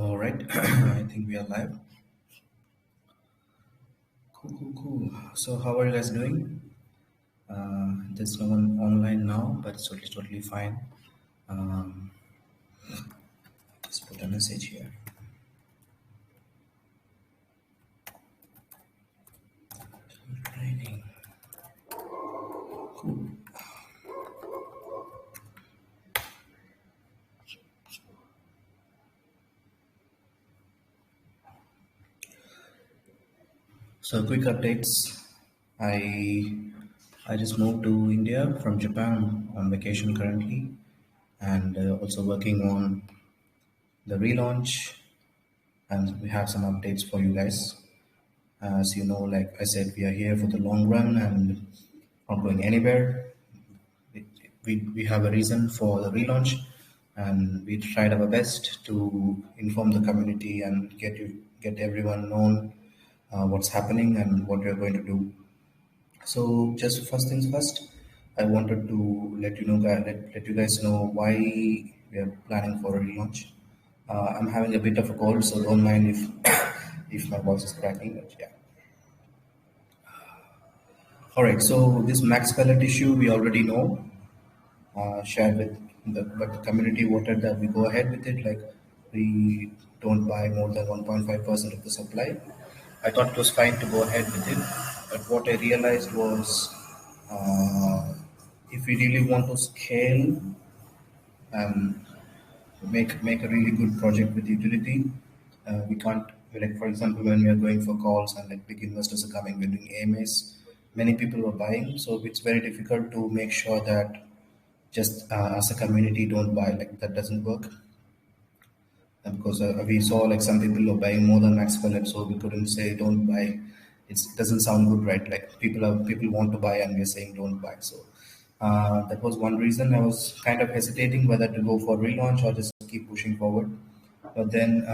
All right, I think we are live. Cool, cool, cool. So, how are you guys doing? There's no one online now, but it's totally fine. Um, just put a message here. Training. Cool. So, quick updates. I I just moved to India from Japan on vacation currently, and also working on the relaunch. And we have some updates for you guys. As you know, like I said, we are here for the long run and not going anywhere. we, we have a reason for the relaunch, and we tried our best to inform the community and get everyone known what's happening and what we're going to do. So just first things first, I wanted to let you guys know why we are planning for a relaunch. I'm having a bit of a cold, so don't mind if if my voice is cracking, but yeah. All right, so this max pellet issue we already know, shared with but the community voted that we go ahead with it. Like we don't buy more than 1.5% of the supply. I thought it was fine to go ahead with it, but what I realized was uh, if we really want to scale and make a really good project with utility, we can't. Like for example, when we are going for calls and like big investors are coming, we're doing AMAs. Many people are buying, so it's very difficult to make sure that just as a community don't buy, like that doesn't work. And because we saw like some people were buying more than max pellet, so we couldn't say don't buy. It doesn't sound good, right? Like people want to buy and we're saying don't buy. So that was one reason I was kind of hesitating whether to go for relaunch or just keep pushing forward. But then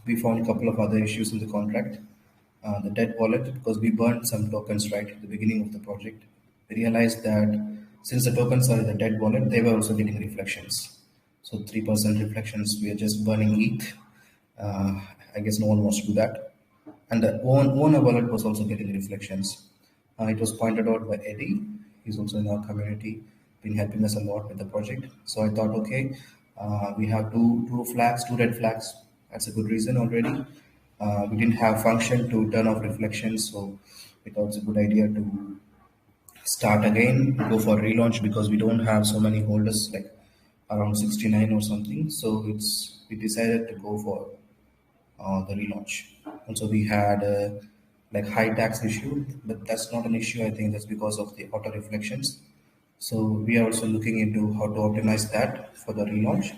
we found a couple of other issues in the contract. The debt wallet, because we burned some tokens right at the beginning of the project. We realized that since the tokens are in the debt wallet, they were also getting reflections. So 3% reflections, we are just burning ETH. Uh, I guess no one wants to do that. And the owner wallet was also getting reflections. It was pointed out by Eddie. He's also in our community, been helping us a lot with the project. So I thought, okay, we have two flags, two red flags. That's a good reason already. We didn't have function to turn off reflections, so we thought it's a good idea to start again, go for relaunch because we don't have so many holders, like around 69 or something. So we decided to go for the relaunch. Also, we had like high tax issue, but that's not an issue. I think that's because of the auto reflections. So we are also looking into how to optimize that for the relaunch.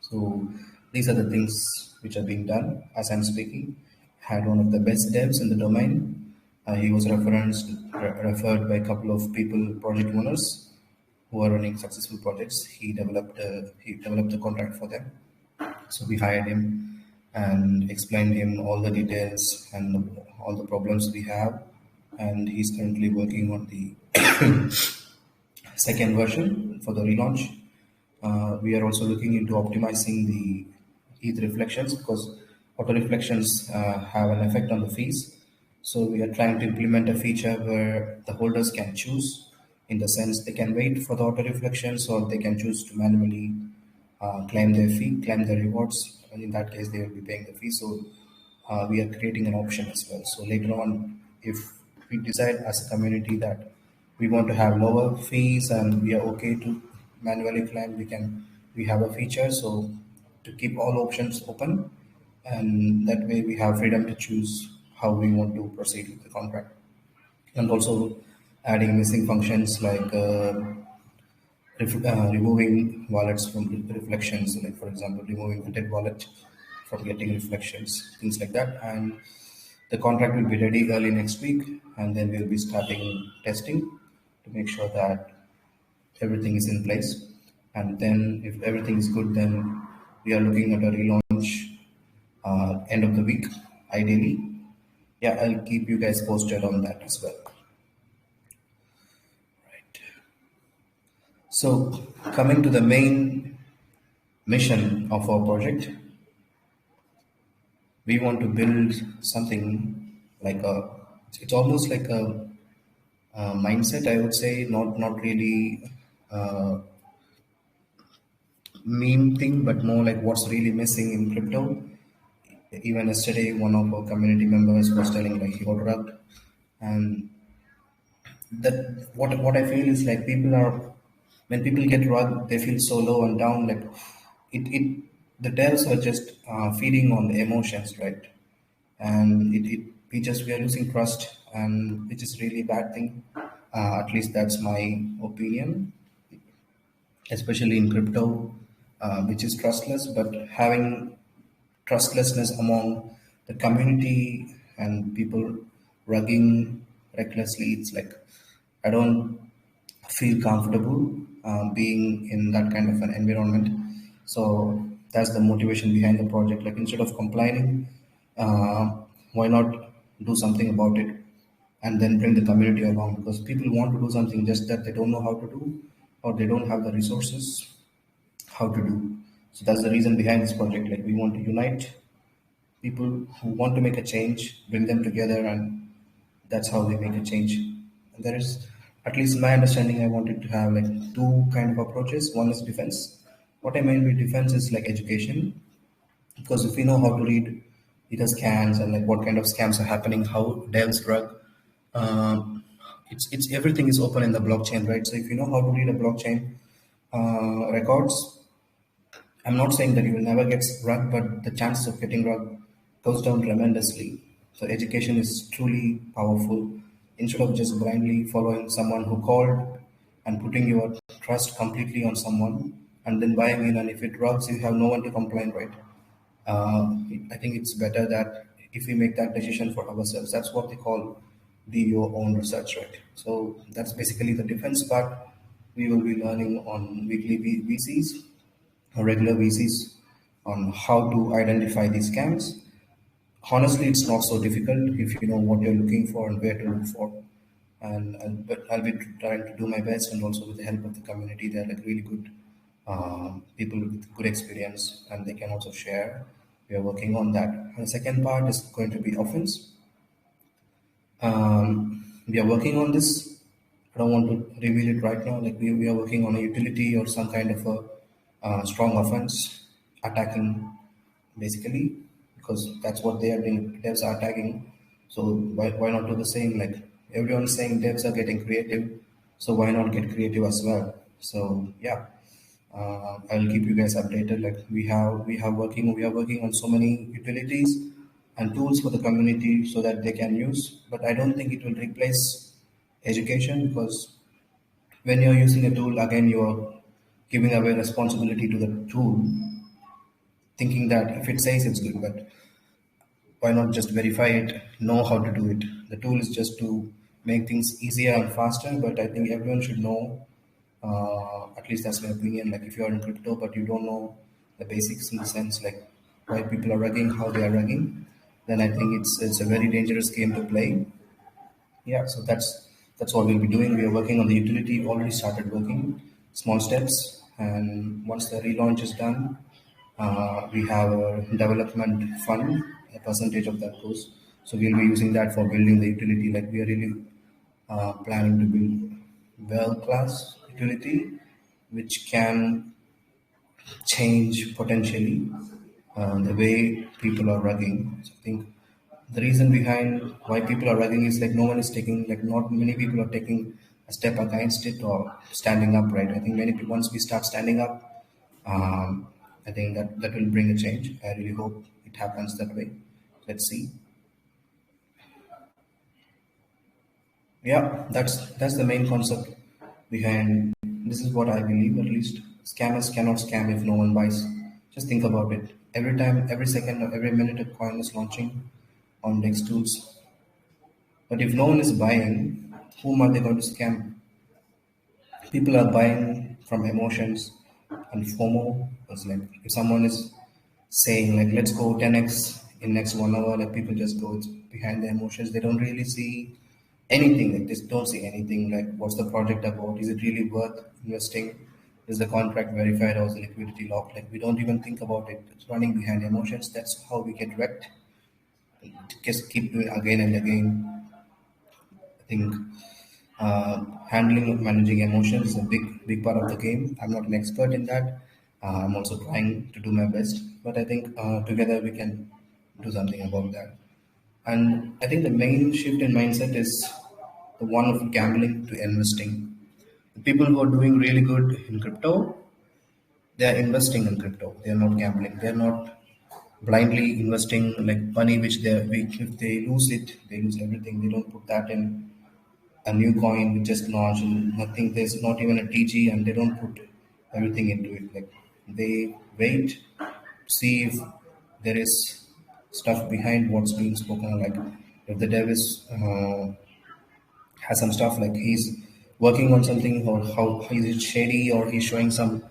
So these are the things which are being done as I'm speaking. Had one of the best devs in the domain. He was referred by a couple of people, project owners who are running successful projects. He developed the contract for them. So we hired him and explained him all the details and all the problems we have. And he's currently working on the second version for the relaunch. We are also looking into optimizing the ETH reflections because auto reflections have an effect on the fees. So we are trying to implement a feature where the holders can choose, in the sense they can wait for the auto reflections or they can choose to manually claim their fee, claim their rewards, and in that case they will be paying the fee. So we are creating an option as well. So later on, if we decide as a community that we want to have lower fees and we are okay to manually claim, we have a feature so to keep all options open, and that way we have freedom to choose how we want to proceed with the contract, and also adding missing functions like removing wallets from reflections, like for example, removing the dead wallet from getting reflections, things like that. And the contract will be ready early next week, and then we'll be starting testing to make sure that everything is in place. And then, if everything is good, then we are looking at a relaunch end of the week, ideally. Yeah, I'll keep you guys posted on that as well. Right. So, coming to the mission of our project. We want to build something like a, it's almost like a mindset, I would say, not really meme thing, but more like what's really missing in crypto. Even yesterday, one of our community members was telling like he got rugged, and that what I feel is like people are, when people get rugged, they feel so low and down. Like it the devs are just feeding on the emotions, right? And we are losing trust, and which is really bad thing. At least that's my opinion, especially in crypto, which is trustless. But having trustlessness among the community and people rugging recklessly, it's like I don't feel comfortable being in that kind of an environment. So that's the motivation behind the project. Like instead of complaining, uh, why not do something about it and then bring the community along? Because people want to do something, just that they don't know how to do, or they don't have the resources how to do. So that's the reason behind this project. Like we want to unite people who want to make a change, bring them together, and that's how they make a change. And there is, at least in my understanding, I wanted to have like two kind of approaches. One is defense. What I mean by defense is like education, because if we know how to read either scams and like what kind of scams are happening, how devs drug, it's everything is open in the blockchain, right? So if you know how to read a blockchain records, I'm not saying that you will never get rug, but the chances of getting rug goes down tremendously. So education is truly powerful. Instead of just blindly following someone who called and putting your trust completely on someone and then buying in, and if it rugs, you have no one to complain, right? I think it's better that if we make that decision for ourselves, that's what they call do your own research, right? So that's basically the defense part. We will be learning on weekly VCs or regular VCs on how to identify these scams. Honestly, it's not so difficult if you know what you're looking for and where to look for. And but I'll be trying to do my best, and also with the help of the community, they're like really good people with good experience, and they can also share. We are working on that. And the second part is going to be offense. We are working on this. I don't want to reveal it right now. Like we are working on a utility or some kind of a strong offense, attacking basically, because that's what they are doing. Devs are attacking. So why not do the same? Like everyone is saying devs are getting creative. So why not get creative as well? So yeah, I'll keep you guys updated. Like we are working on so many utilities and tools for the community so that they can use. But I don't think it will replace education, because when you're using a tool, again you're giving away responsibility to the tool, thinking that if it says it's good, but why not just verify it, know how to do it? The tool is just to make things easier and faster, but I think everyone should know, at least that's my opinion. Like if you are in crypto, but you don't know the basics in the sense like why people are rugging, how they are rugging, then I think it's a very dangerous game to play. Yeah, so that's what we'll be doing. We are working on the utility, already started working, small steps, and once the relaunch is done, we have a development fund, a percentage of that goes. So we'll be using that for building the utility. Like we are really planning to build world-class utility, which can change potentially the way people are rugging. So I think the reason behind why people are rugging is like no one is taking, like not many people are taking a step against it or standing up, right? I think many people, once we start standing up, I think that will bring a change. I really hope it happens that way. Let's see. Yeah, that's the main concept behind. This is what I believe, at least. Scammers cannot scam if no one buys. Just think about it. Every time, every second, or every minute, a coin is launching on Dex tools. But if no one is buying, whom are they going to scam? People are buying from emotions and FOMO. It's like if someone is saying like let's go 10x in next 1 hour, like people just go, it's behind the emotions. They don't really see anything. Like they don't see anything like what's the project about? Is it really worth investing? Is the contract verified or is the liquidity locked? Like we don't even think about it. It's running behind emotions. That's how we get wrecked. Just keep doing again and again. I think handling and managing emotions is a big part of the game. I'm not an expert in that. I'm also trying to do my best, but I think together we can do something about that. And I think the main shift in mindset is the one of gambling to investing. The people who are doing really good in crypto, they are investing in crypto. They are not gambling. They are not blindly investing like money which if they lose it, they lose everything. They don't put that in a new coin we just launched and nothing. There's not even a TG, and they don't put everything into it. Like they wait, see if there is stuff behind what's being spoken. Like if the dev is has some stuff like he's working on something, or how is it shady, or he's showing some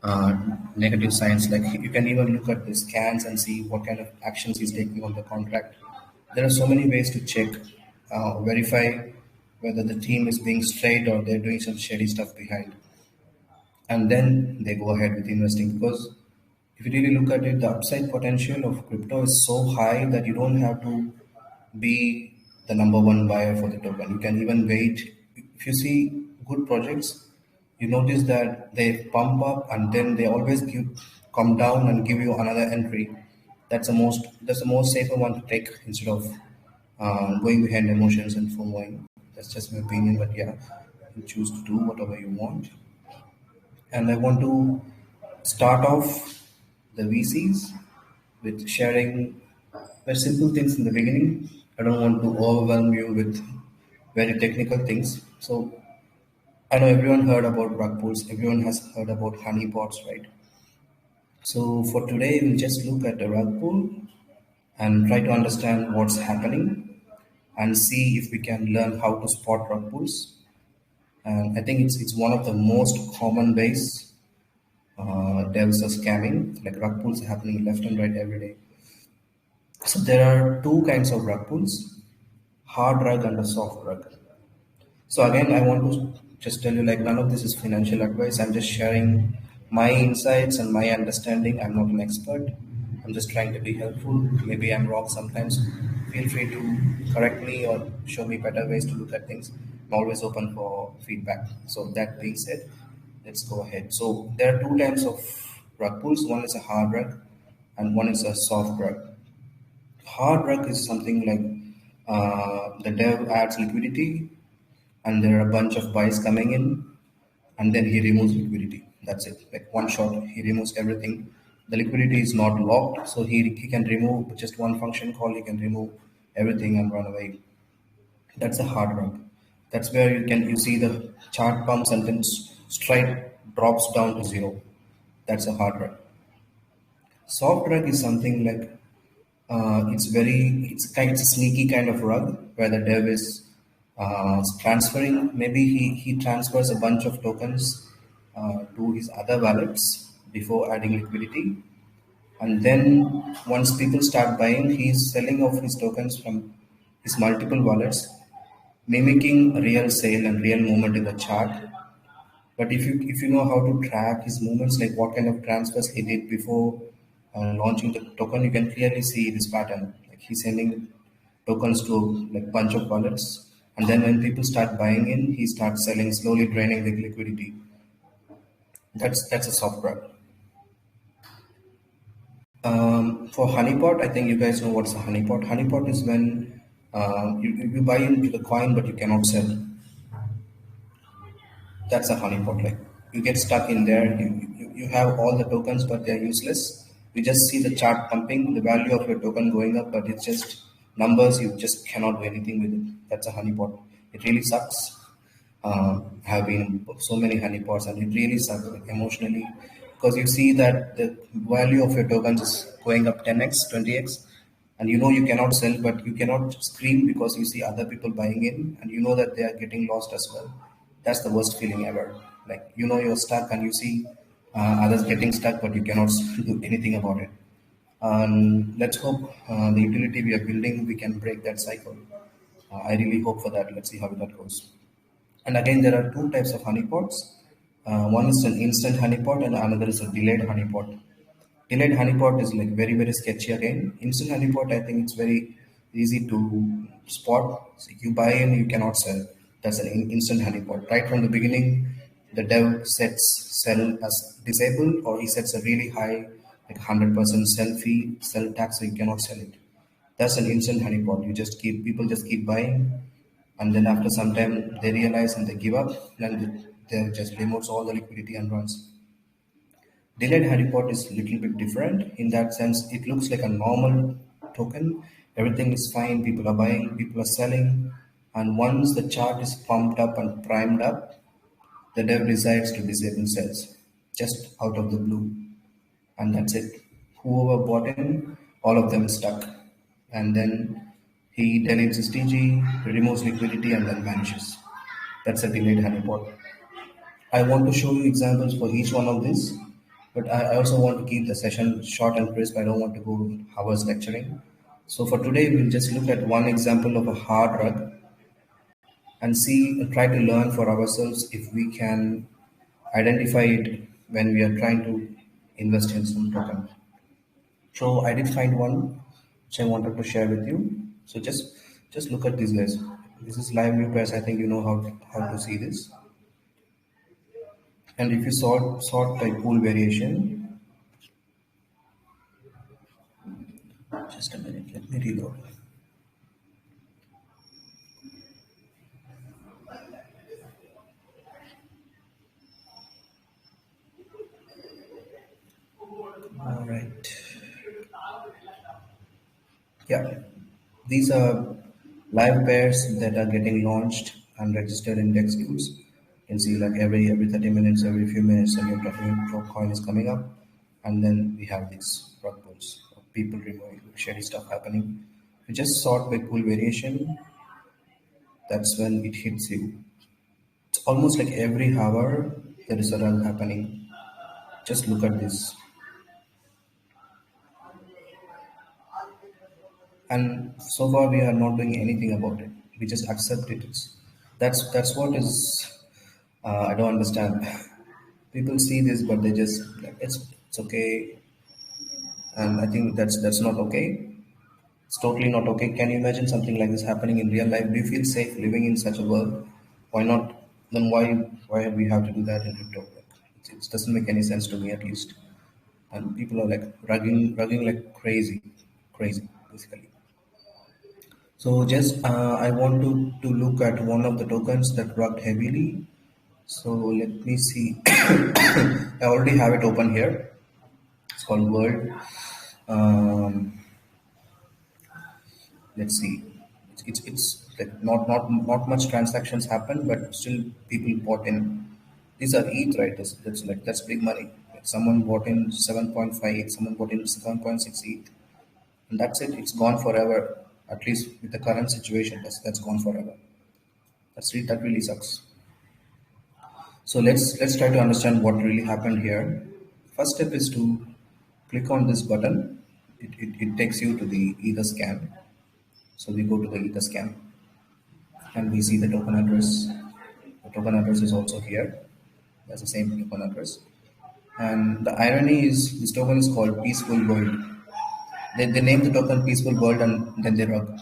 uh, negative signs. Like you can even look at the scans and see what kind of actions he's taking on the contract. There are so many ways to check, verify whether the team is being straight or they're doing some shady stuff behind, and then they go ahead with investing. Because if you really look at it, the upside potential of crypto is so high that you don't have to be the number one buyer for the token. You can even wait. If you see good projects, you notice that they pump up and then they always come down and give you another entry. That's the most safer one to take instead of going behind emotions and FOMOing. That's just my opinion, but yeah, you choose to do whatever you want. And I want to start off the VCs with sharing very simple things in the beginning. I don't want to overwhelm you with very technical things. So I know everyone heard about Rugpulls, everyone has heard about honeypots, right? So for today, we'll just look at the rug pull and try to understand what's happening and see if we can learn how to spot rug pulls. And I think it's one of the most common ways devs are scamming. Like rug pulls are happening left and right every day. So there are two kinds of rug pulls: hard rug and a soft rug. So again, I want to just tell you like none of this is financial advice. I'm just sharing my insights and my understanding. I'm not an expert. I'm just trying to be helpful. Maybe I'm wrong sometimes. Feel free to correct me or show me better ways to look at things. I'm always open for feedback. So that being said, let's go ahead. So there are two types of rug pulls. One is a hard rug and one is a soft rug. Hard rug is something like the dev adds liquidity and there are a bunch of buys coming in, and then he removes liquidity. That's it. Like one shot, he removes everything. The liquidity is not locked, so he can remove with just one function call. He can remove everything and run away. That's a hard rug. That's where you see the chart pumps and then straight drops down to zero. That's a hard rug. Soft rug is something like it's a sneaky kind of rug where the dev is transferring. Maybe he transfers a bunch of tokens to his other wallets before adding liquidity, and then once people start buying, he's selling off his tokens from his multiple wallets, mimicking a real sale and real movement in the chart. But if you know how to track his movements, like what kind of transfers he did before launching the token, you can clearly see this pattern. Like he's sending tokens to like bunch of wallets, and then when people start buying in, he starts selling, slowly draining the liquidity. That's a soft rug. For honeypot, I think you guys know what's a honeypot. Honeypot is when you buy into the coin but you cannot sell. That's a honeypot. Like you get stuck in there. You have all the tokens, but they're useless. You just see the chart pumping, the value of your token going up, but it's just numbers. You just cannot do anything with it. That's a honeypot. It really sucks. Have been in so many honeypots, and it really sucks like, emotionally, because you see that the value of your tokens is going up 10x, 20x, and you know you cannot sell, but you cannot scream because you see other people buying in, and you know that they are getting lost as well. That's the worst feeling ever. Like you know you're stuck, and you see others getting stuck, but you cannot do anything about it. Let's hope the utility we are building we can break that cycle. I really hope for that. Let's see how that goes. And again, there are two types of honeypots. One is an instant honeypot and another is a delayed honeypot. Delayed honeypot is like very very sketchy again. Instant honeypot, I think it's very easy to spot. So you buy and you cannot sell. That's an instant honeypot. Right from the beginning, the dev sets sell as disabled, or he sets a really high, like 100% sell fee, sell tax, so you cannot sell it. That's an instant honeypot. You just keep people just keep buying, and then after some time they realize and they give up, and they just removes all the liquidity and runs. Delayed honeypot is a little bit different in that sense. It looks like a normal token. Everything is fine. People are buying, people are selling, and once the chart is pumped up and primed up, the dev decides to disable sales just out of the blue, and that's it. Whoever bought in, all of them is stuck, and then he deletes his TG, removes liquidity, and then vanishes. That's a delayed honeypot. I want to show you examples for each one of these, but I also want to keep the session short and crisp. I don't want to go hours lecturing. So for today, we'll just look at one example of a hard rug and see, try to learn for ourselves if we can identify it when we are trying to invest in some token. So I did find one which I wanted to share with you. So just look at these guys. This is live view pairs. I think you know how to see this. And if you sort by pool variation, just a minute, let me reload. All right. Yeah, these are live pairs that are getting launched and registered in DEX queues. You can see like every 30 minutes, every few minutes, a new coin is coming up, and then we have these Rugpulls, people removing shady stuff happening. You just sort by pool variation. That's when it hits you. It's almost like every hour there is a run happening. Just look at this. And so far we are not doing anything about it. We just accept it. That's what is I don't understand. People see this, but they just like it's okay, and I think that's not okay. It's totally not okay. Can you imagine something like this happening in real life? Do you feel safe living in such a world? Why not? Then why we have to do that in crypto? It doesn't make any sense to me at least. And people are like rugging like crazy basically. So just I want to look at one of the tokens that rugged heavily. So let me see. I already have it open here. It's called World. Um, let's see. It's like not much transactions happen, but still people bought in. These are ETH, right? That's big money. Like someone bought in 7.5, someone bought in 7.6 ETH, and that's it. It's gone forever. At least with the current situation, that's gone forever. That really sucks. So let's try to understand what really happened here. First step is to click on this button. It takes you to the Ether scan. So we go to the Ether scan and we see the token address. The token address is also here. That's the same token address. And the irony is this token is called Peaceful World. They name the token Peaceful World and then they rug.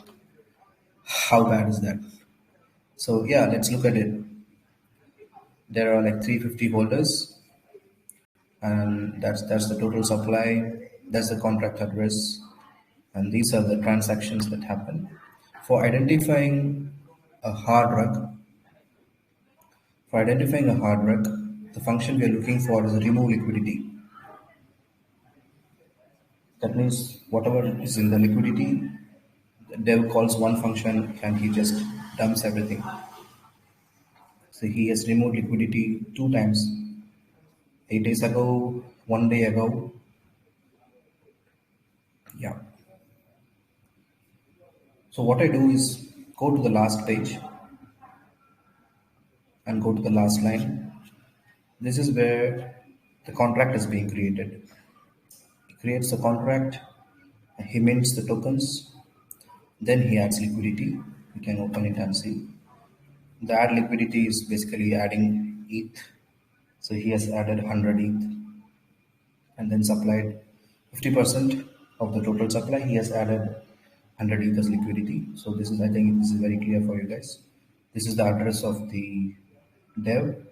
How bad is that? So yeah, let's look at it. There are like 350 holders, and that's the total supply. That's the contract address, and these are the transactions that happen. For identifying a hard rug, the function we are looking for is remove liquidity. That means whatever is in the liquidity, the dev calls one function and he just dumps everything. So he has removed liquidity 2 times, 8 days ago, 1 day ago. Yeah. So what I do is go to the last page and go to the last line. This is where the contract is being created. He creates the contract, he mints the tokens, then he adds liquidity. You can open it and see. The add liquidity is basically adding ETH. So he has added 100 ETH and then supplied 50% of the total supply. He has added 100 ETH as liquidity. So this is, I think this is very clear for you guys. This is the address of the dev.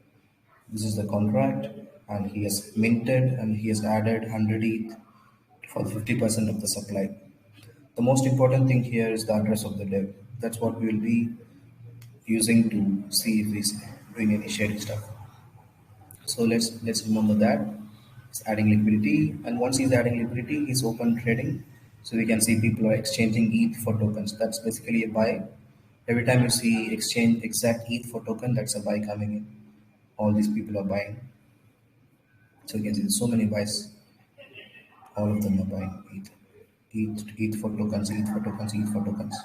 This is the contract, and he has minted and he has added 100 ETH for 50% of the supply. The most important thing here is the address of the dev. That's what we will be using to see if he's doing any shady stuff. So let's remember that he's adding liquidity, and once he's adding liquidity, he's open trading. So we can see people are exchanging ETH for tokens. That's basically a buy. Every time you see exchange exact ETH for token, that's a buy coming in. All these people are buying. So you can see so many buys. All of them are buying ETH. ETH for tokens, ETH for tokens, ETH for tokens.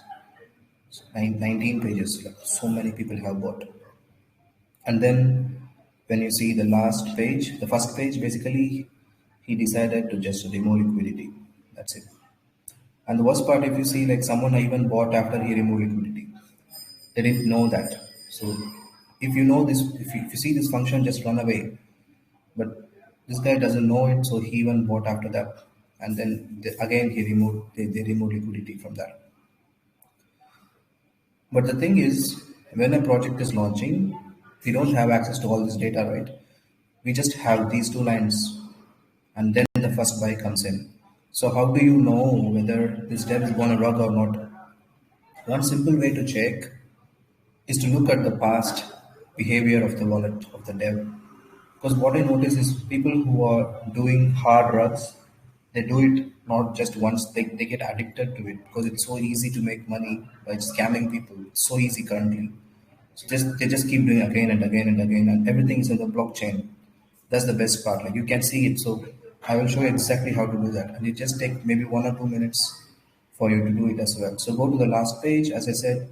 So 19 pages. Like so many people have bought. And then when you see the last page, the first page, basically he decided to just remove liquidity. That's it. And the worst part, if you see, like someone even bought after he removed liquidity, they didn't know that. So if you know this, if you see this function, just run away. But this guy doesn't know it, so he even bought after that, and then again he removed they removed liquidity from that. But the thing is, when a project is launching, we don't have access to all this data, right? We just have these two lines, and then the first buy comes in. So how do you know whether this dev is going to rug or not? One simple way to check is to look at the past behavior of the wallet of the dev. Because what I notice is people who are doing hard rugs, they do it not just once, they get addicted to it because it's so easy to make money by scamming people. It's so easy currently. So they just keep doing again and again and again, and everything is in the blockchain. That's the best part. Like you can see it. So I will show you exactly how to do that. And it just take maybe 1 or 2 minutes for you to do it as well. So go to the last page, as I said,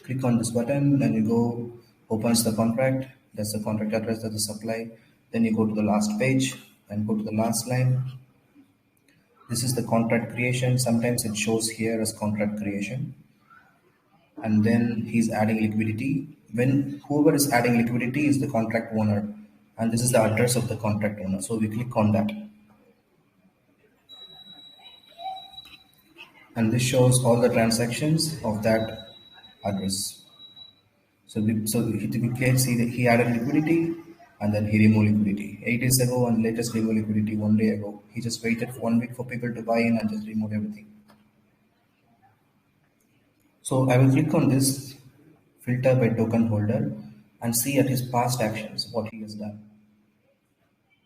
click on this button, then you go opens the contract. That's the contract address, that's the supply. Then you go to the last page and go to the last line. This is the contract creation. Sometimes it shows here as contract creation, and then he's adding liquidity. When whoever is adding liquidity is the contract owner, and this is the address of the contract owner. So we click on that, and this shows all the transactions of that address. We can see that he added liquidity and then he removed liquidity. 8 days ago and latest removed liquidity 1 day ago. He just waited for 1 week for people to buy in and just removed everything. So I will click on this filter by token holder and see at his past actions what he has done.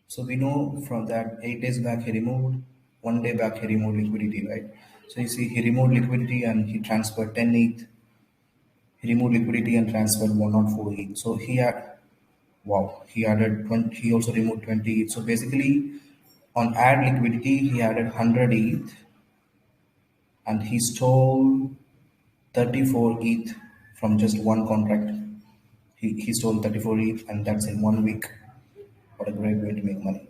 So we know from that 8 days back he removed, 1 day back he removed liquidity, right? So you see he removed liquidity and he transferred 10 ETH. He removed liquidity and transferred 104 ETH. So he had, wow, he added 20, he also removed 20 ETH. So basically on add liquidity, he added 100 ETH and he stole 34 ETH from just one contract. He stole 34 ETH and that's in 1 week. What a great way to make money.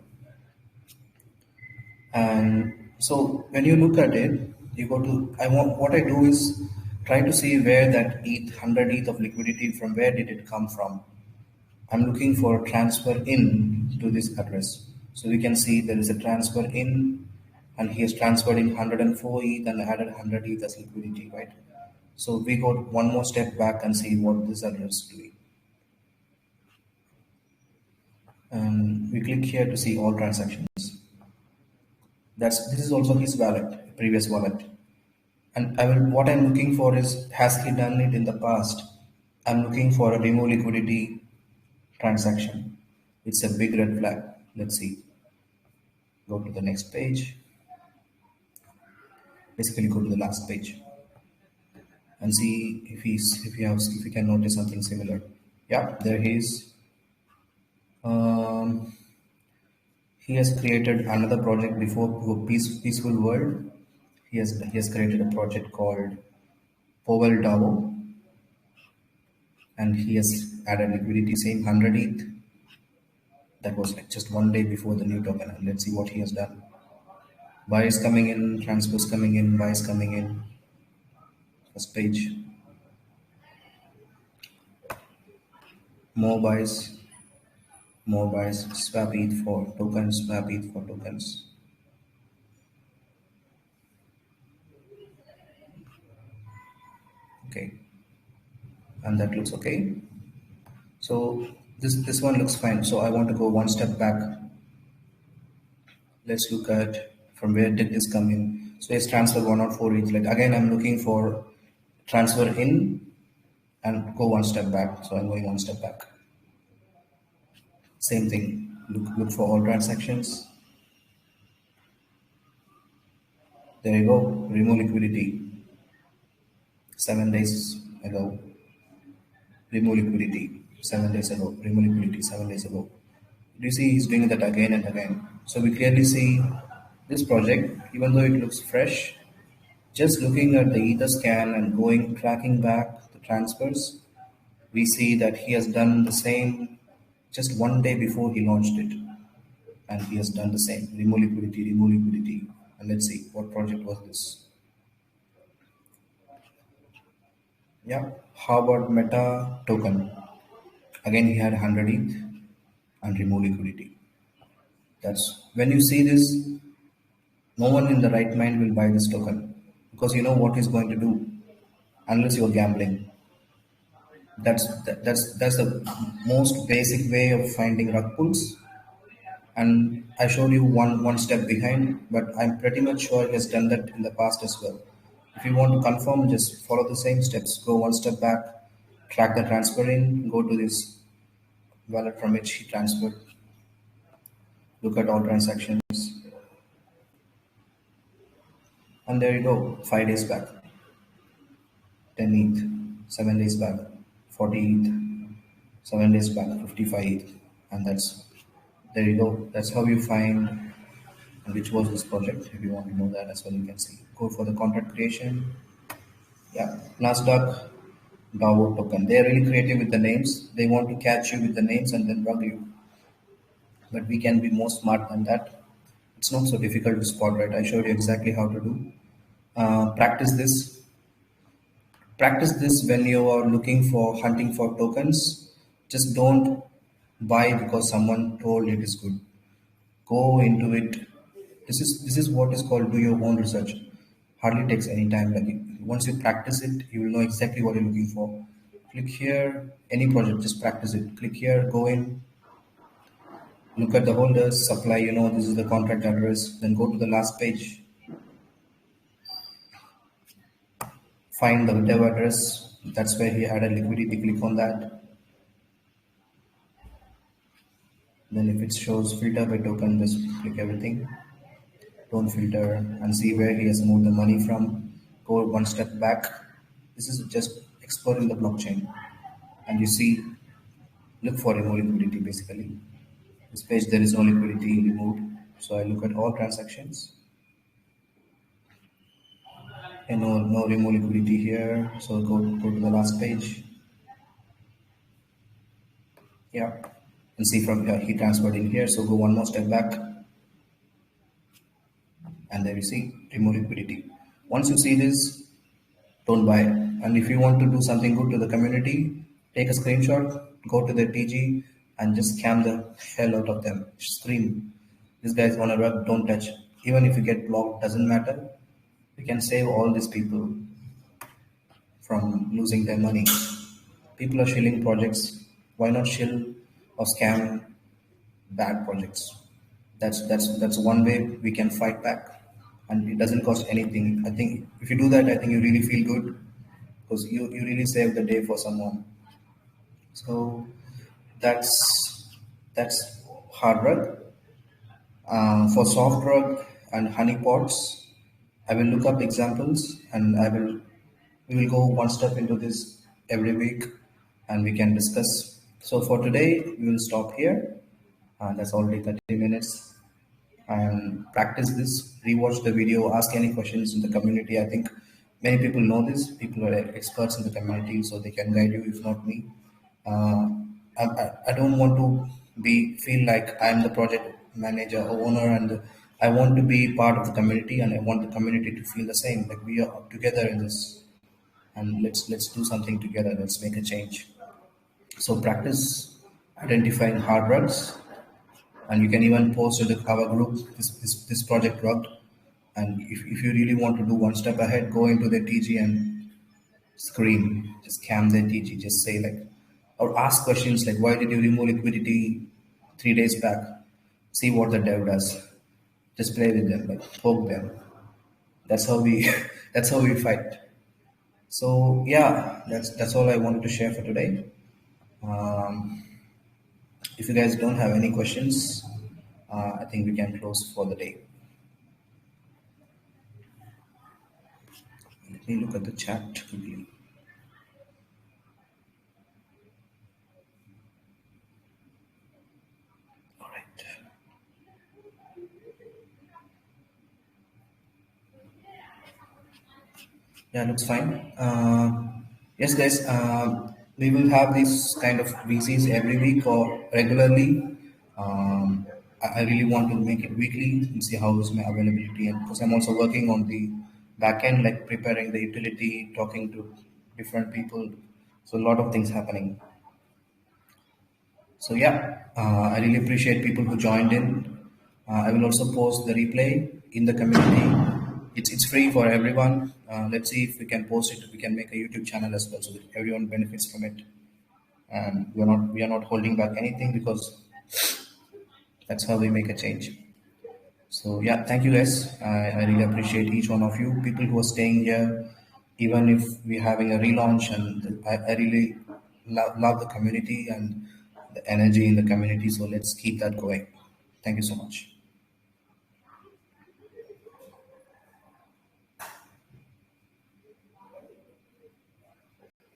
And so when you look at it, you go to, what I do is try to see where that ETH, 100 ETH of liquidity, from where did it come from? I'm looking for transfer in to this address. So we can see there is a transfer in and he has transferred in 104 ETH and added 100 ETH as liquidity, right? So we go one more step back and see what this address is doing. And we click here to see all transactions. This is also his wallet, previous wallet. And what I'm looking for is, has he done it in the past? I'm looking for a remove liquidity transaction. It's a big red flag. Let's see. Go to the next page. Basically go to the last page and see if he can notice something similar. Yeah, there he is. He has created another project before Peaceful World. He has created a project called Powell DAO, and he has added liquidity, same 100 ETH. That was like just 1 day before the new token. And let's see what he has done. Buys coming in, transfers coming in, buys coming in. First page. More buys. more buys, swap ETH for tokens, swap ETH for tokens. Okay, and that looks okay. So this one looks fine. So I want to go one step back. Let's look at from where did this come in. So it's transfer 104 ETH. Like again, I'm looking for transfer in and go one step back. So I'm going one step back. Same thing. Look for all transactions. There you go. Remove liquidity. 7 days ago. Remove liquidity. 7 days ago. Remove liquidity. 7 days ago. Do you see he's doing that again and again? So we clearly see this project, even though it looks fresh, just looking at the ether scan and going tracking back the transfers, we see that he has done the same just one day before he launched it. And he has done the same. Remove liquidity, remove liquidity. And let's see, what project was this? Yeah, how about Meta token? Again, he had 100 ETH and remove liquidity. That's when you see this, no one in the right mind will buy this token because you know what he's going to do unless you're gambling. That's the most basic way of finding rug pulls. And I showed you one step behind, but I'm pretty much sure he has done that in the past as well. If you want to confirm, just follow the same steps. Go one step back, track the transfer in, go to this wallet from which he transferred, look at all transactions, and there you go. 5 days back, 10 ETH, 7 days back, 40 ETH, 7 days back, 55 ETH, and that's there you go. That's how you find which was this project. If you want to know that as well, you can see. Go for the contract creation. Yeah, Nasdaq DYOR token. They are really creative with the names. They want to catch you with the names and then bug you. But we can be more smart than that. It's not so difficult to spot, right? I showed you exactly how to do. Practice this. Practice this when you are looking for hunting for tokens. Just don't buy because someone told it is good. Go into it. This is what is called do your own research. Hardly takes any time. Like once you practice it, you will know exactly what you're looking for. Click here, any project, just practice it. Click here, go in, look at the holders, supply, you know, this is the contract address. Then go to the last page, find the dev address. That's where he added liquidity. Click on that. Then if it shows filter by token, just click everything. Don't filter and see where he has moved the money from. Go one step back. This is just exploring the blockchain. And you see, look for remove liquidity basically. This page there is no liquidity removed. So I look at all transactions. And no remove liquidity here. So go to the last page. Yeah. And see from here he transferred in here. So go one more step back. And there you see remove liquidity. Once you see this, don't buy. And if you want to do something good to the community, take a screenshot, go to the TG and just scam the hell out of them. Scream, this guy's on a rug, don't touch. Even if you get blocked, doesn't matter. You can save all these people from losing their money. People are shilling projects. Why not shill or scam bad projects? That's one way we can fight back, and it doesn't cost anything. I think if you do that, I think you really feel good because you really save the day for someone. So that's hard rug. For soft rug and honeypots, I will look up examples and we will go one step into this every week and we can discuss. So for today, we will stop here. That's already 30 minutes. And practice this, rewatch the video, ask any questions in the community. I think many people know this. People are experts in the community, so they can guide you, if not me. Uh, I don't want to feel like I'm the project manager or owner, and I want to be part of the community, and I want the community to feel the same. Like we are together in this, and let's do something together. Let's make a change. So practice identifying hard runs, and you can even post in our group this project worked. And if you really want to do one step ahead, go into the TG and scream, just scam the TG, just say like, or ask questions like, why did you remove liquidity 3 days back? See what the dev does. Just play with them, like poke them. That's how we that's how we fight. So yeah, that's all I wanted to share for today. Um, if you guys don't have any questions, I think we can close for the day. Let me look at the chat quickly. All right. Yeah, looks fine. Yes, guys. We will have these kind of VCs every week or regularly. I really want to make it weekly and see how is my availability, and because I'm also working on the back end, like preparing the utility, talking to different people. So a lot of things happening. So yeah, I really appreciate people who joined in. I will also post the replay in the community. It's free for everyone. Let's see if we can post it. We can make a YouTube channel as well, so that everyone benefits from it. And we are not holding back anything, because that's how we make a change. So yeah, thank you guys. I really appreciate each one of you, people who are staying here, even if we're having a relaunch. And I really love the community and the energy in the community. So let's keep that going. Thank you so much.